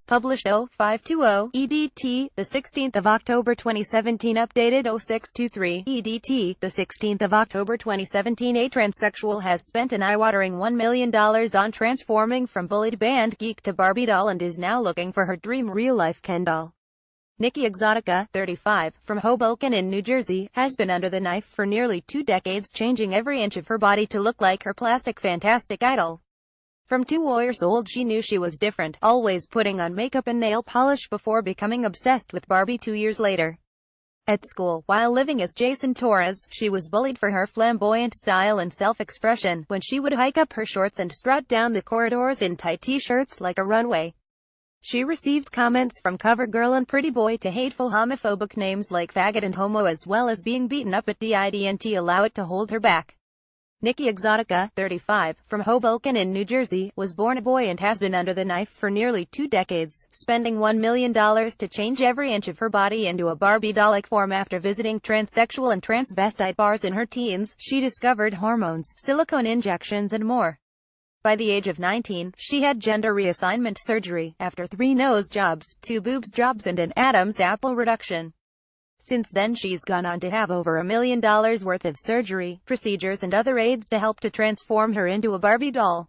Published 0520 EDT, the 16th of October 2017. Updated 0623 EDT, the 16th of October 2017. A transsexual has spent an eye-watering $1 million on transforming from bullied band geek to Barbie doll and is now looking for her dream real-life Ken doll. Nikki Exotica, 35, from Hoboken in New Jersey, has been under the knife for nearly 2 decades, changing every inch of her body to look like her plastic fantastic idol. From 2 years old she knew she was different, always putting on makeup and nail polish before becoming obsessed with Barbie 2 years later. At school, while living as Jason Torres, she was bullied for her flamboyant style and self-expression, when she would hike up her shorts and strut down the corridors in tight t-shirts like a runway. She received comments from CoverGirl and Pretty Boy to hateful homophobic names like faggot and homo, as well as being beaten up at didn't allow it to hold her back. Nikki Exotica, 35, from Hoboken in New Jersey, was born a boy and has been under the knife for nearly 2 decades, spending $1 million to change every inch of her body into a Barbie doll-like form. After visiting transsexual and transvestite bars in her teens, she discovered hormones, silicone injections and more. By the age of 19, she had gender reassignment surgery, after 3 nose jobs, 2 boobs jobs and an Adam's apple reduction. Since then she's gone on to have over $1 million worth of surgery, procedures and other aids to help to transform her into a Barbie doll.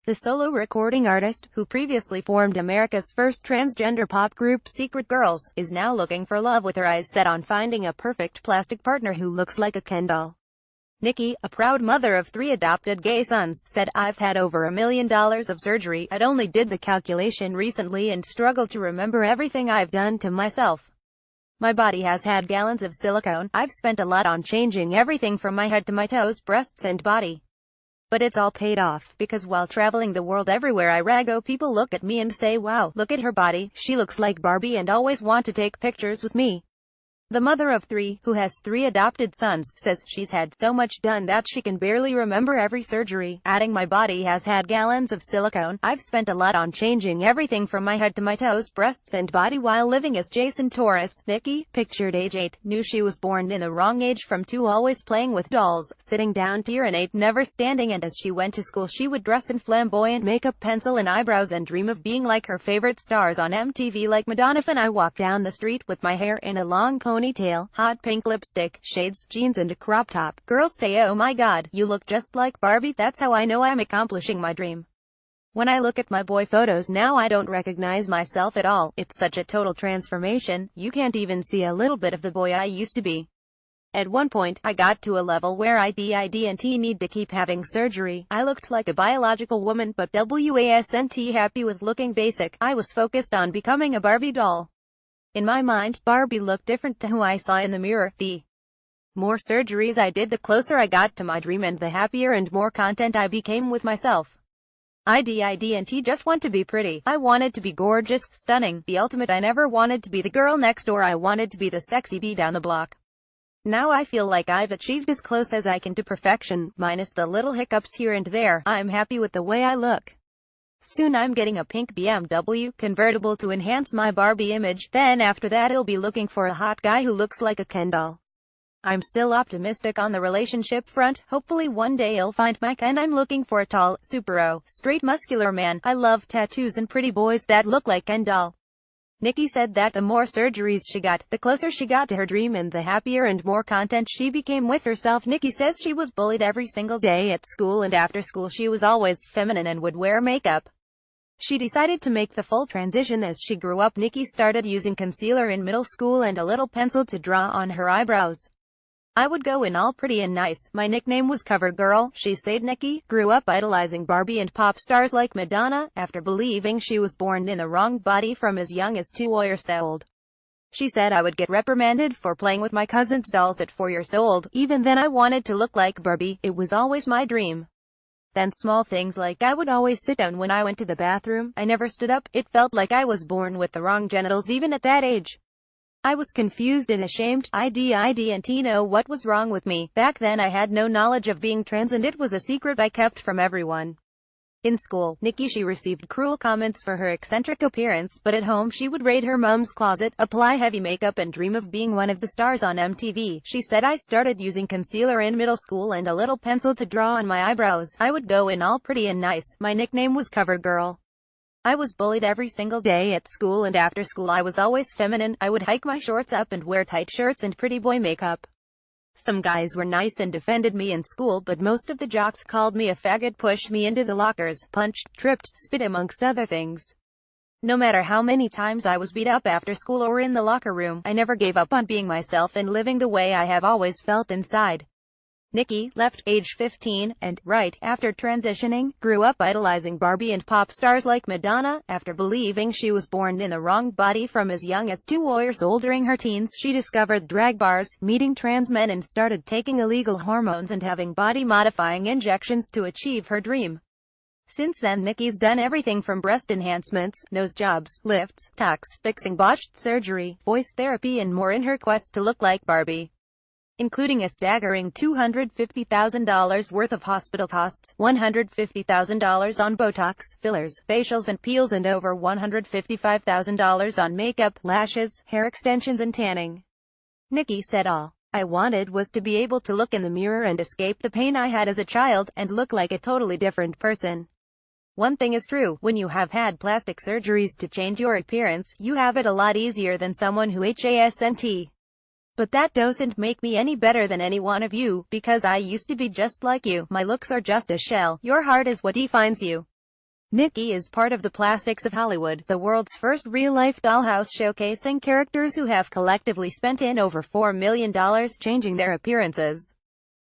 The solo recording artist, who previously formed America's first transgender pop group Secret Girls, is now looking for love with her eyes set on finding a perfect plastic partner who looks like a Ken doll. Nikki, a proud mother of 3 adopted gay sons, said, "I've had over $1 million of surgery. I'd only did the calculation recently and struggle to remember everything I've done to myself. My body has had gallons of silicone. I've spent a lot on changing everything from my head to my toes, breasts and body. But it's all paid off, because while traveling the world everywhere I go, people look at me and say, wow, look at her body, she looks like Barbie, and always want to take pictures with me." The mother of 3, who has 3 adopted sons, says she's had so much done that she can barely remember every surgery, adding, "My body has had gallons of silicone. I've spent a lot on changing everything from my head to my toes, breasts and body while living as Jason Torres." Nikki, pictured age 8, knew she was born in the wrong age from 2, always playing with dolls, sitting down to urinate, never standing, and as she went to school she would dress in flamboyant makeup, pencil and eyebrows, and dream of being like her favorite stars on MTV like Madonna. "When I walk down the street with my hair in a long ponytail, hot pink lipstick, shades, jeans and a crop top, girls say, oh my god, you look just like Barbie. That's how I know I'm accomplishing my dream. When I look at my boy photos now I don't recognize myself at all. It's such a total transformation, you can't even see a little bit of the boy I used to be. At one point, I got to a level where I didn't need to keep having surgery. I looked like a biological woman, but wasn't happy with looking basic. I was focused on becoming a Barbie doll. In my mind, Barbie looked different to who I saw in the mirror. The more surgeries I did, the closer I got to my dream and the happier and more content I became with myself. I didn't just want to be pretty. I wanted to be gorgeous, stunning, the ultimate. I never wanted to be the girl next door. I wanted to be the sexy bee down the block. Now I feel like I've achieved as close as I can to perfection, minus the little hiccups here and there. I'm happy with the way I look. Soon I'm getting a pink BMW convertible to enhance my Barbie image. Then after that I'll be looking for a hot guy who looks like a Ken doll. I'm still optimistic on the relationship front. Hopefully one day I'll find my Ken. I'm looking for a tall, straight muscular man. I love tattoos and pretty boys that look like Ken doll." Nikki said that the more surgeries she got, the closer she got to her dream and the happier and more content she became with herself. Nikki says she was bullied every single day at school, and after school she was always feminine and would wear makeup. She decided to make the full transition as she grew up. Nikki started using concealer in middle school and a little pencil to draw on her eyebrows. "I would go in all pretty and nice. My nickname was CoverGirl," she said. Nikki grew up idolizing Barbie and pop stars like Madonna, after believing she was born in the wrong body from as young as 2 years old. She said, "I would get reprimanded for playing with my cousin's dolls at 4 years old. Even then I wanted to look like Barbie. It was always my dream. Then small things like I would always sit down when I went to the bathroom. I never stood up. It felt like I was born with the wrong genitals even at that age. I was confused and ashamed. I didn't know what was wrong with me. Back then I had no knowledge of being trans and it was a secret I kept from everyone." In school, she received cruel comments for her eccentric appearance, but at home she would raid her mom's closet, apply heavy makeup and dream of being one of the stars on MTV. She said, "I started using concealer in middle school and a little pencil to draw on my eyebrows. I would go in all pretty and nice. My nickname was CoverGirl. I was bullied every single day at school, and after school I was always feminine. I would hike my shorts up and wear tight shirts and pretty boy makeup. Some guys were nice and defended me in school, but most of the jocks called me a faggot, pushed me into the lockers, punched, tripped, spit, amongst other things. No matter how many times I was beat up after school or in the locker room, I never gave up on being myself and living the way I have always felt inside. Nicki left age 15, and, right after transitioning, grew up idolizing Barbie and pop stars like Madonna. After believing she was born in the wrong body from as young as 2 years old during her teens, she discovered drag bars, meeting trans men, and started taking illegal hormones and having body-modifying injections to achieve her dream. Since then, Nicki's done everything from breast enhancements, nose jobs, lifts, tucks, fixing botched surgery, voice therapy, and more in her quest to look like Barbie, including a staggering $250,000 worth of hospital costs, $150,000 on Botox, fillers, facials and peels, and over $155,000 on makeup, lashes, hair extensions and tanning. Nicki said, "All I wanted was to be able to look in the mirror and escape the pain I had as a child, and look like a totally different person. One thing is true, when you have had plastic surgeries to change your appearance, you have it a lot easier than someone who hasn't. But that doesn't make me any better than any one of you, because I used to be just like you. My looks are just a shell. Your heart is what defines you." Nicki is part of the Plastics of Hollywood, the world's first real-life dollhouse showcasing characters who have collectively spent in over $4 million changing their appearances.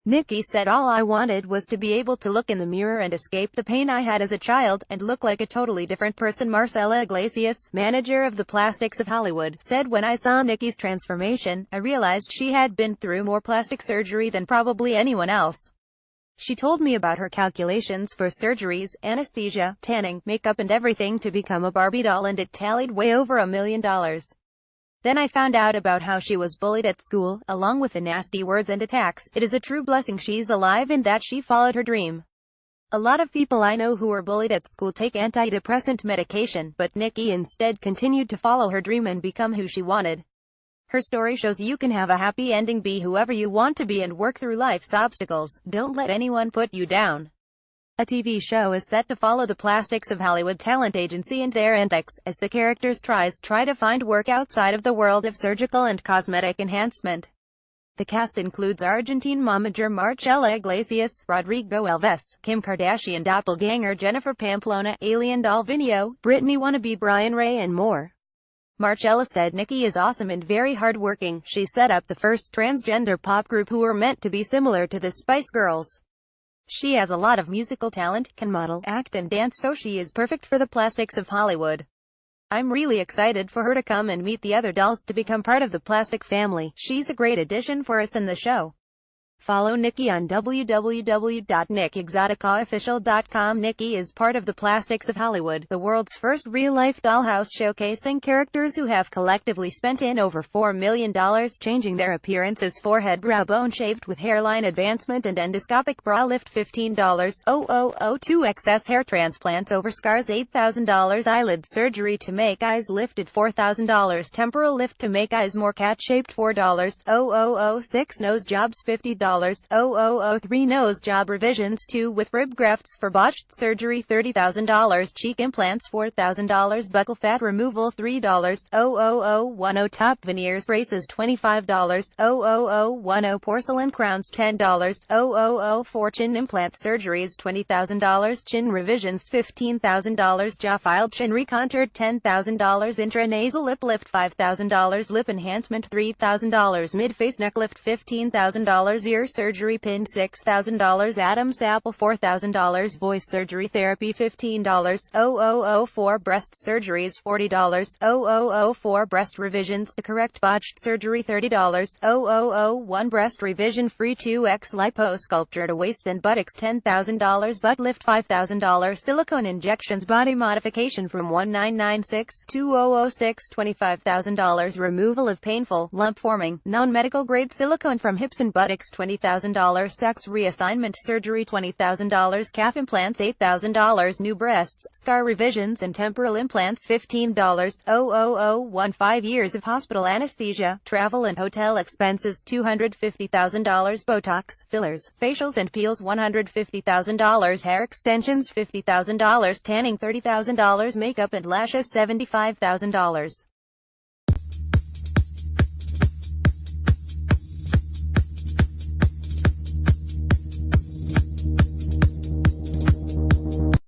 Nicki said, "All I wanted was to be able to look in the mirror and escape the pain I had as a child, and look like a totally different person." Marcella Iglesias, manager of the Plastics of Hollywood, said, "When I saw Nicki's transformation, I realized she had been through more plastic surgery than probably anyone else. She told me about her calculations for surgeries, anesthesia, tanning, makeup and everything to become a Barbie doll, and it tallied way over $1 million. Then I found out about how she was bullied at school, along with the nasty words and attacks. It is a true blessing she's alive and that she followed her dream. A lot of people I know who were bullied at school take antidepressant medication, but Nicki instead continued to follow her dream and become who she wanted. Her story shows you can have a happy ending, be whoever you want to be, and work through life's obstacles. Don't let anyone put you down." A TV show is set to follow the Plastics of Hollywood talent agency and their antics, as the characters try to find work outside of the world of surgical and cosmetic enhancement. The cast includes Argentine momager Marcella Iglesias, Rodrigo Alves, Kim Kardashian doppelganger Jennifer Pamplona, alien doll Vinio, Britney wannabe Brian Ray, and more. Marcella said, "Nicki is awesome and very hardworking. She set up the first transgender pop group who were meant to be similar to the Spice Girls. She has a lot of musical talent, can model, act and dance, so she is perfect for the Plastics of Hollywood. I'm really excited for her to come and meet the other dolls to become part of the Plastic family. She's a great addition for us in the show." Follow Nicki on www.nickexoticaofficial.com. Nicki is part of the Plastics of Hollywood, the world's first real-life dollhouse showcasing characters who have collectively spent in over $4 million changing their appearances. Forehead brow bone shaved with hairline advancement and endoscopic bra lift $15,000 excess hair transplants over scars $8,000 eyelid surgery to make eyes lifted $4,000 temporal lift to make eyes more cat-shaped $4,006 nose jobs $50 $3 nose job revisions 2 with rib grafts for botched surgery $30,000 cheek implants $4,000 buccal fat removal $3,010 top veneers braces $25,010 porcelain crowns $10,000 chin implant surgeries $20,000 chin revisions $15,000 jaw filed chin recontoured $10,000 intranasal lip lift $5,000 lip enhancement $3,000 mid-face neck lift $15,000 ear surgery pin $6,000 Adam's apple $4,000 voice surgery therapy $15,000 breast surgeries $40,000 breast revisions to correct botched surgery $30,000 breast revision free 2x liposculpture to waist and buttocks $10,000 butt lift $5,000 silicone injections body modification from $1,996-$2,006 $25,000 removal of painful lump forming non-medical grade silicone from hips and buttocks $20,000, sex reassignment surgery $20,000, calf implants $8,000, new breasts, scar revisions and temporal implants $15,000, 5 years of hospital anesthesia, travel and hotel expenses $250,000, Botox, fillers, facials and peels $150,000, hair extensions $50,000, tanning $30,000, makeup and lashes $75,000.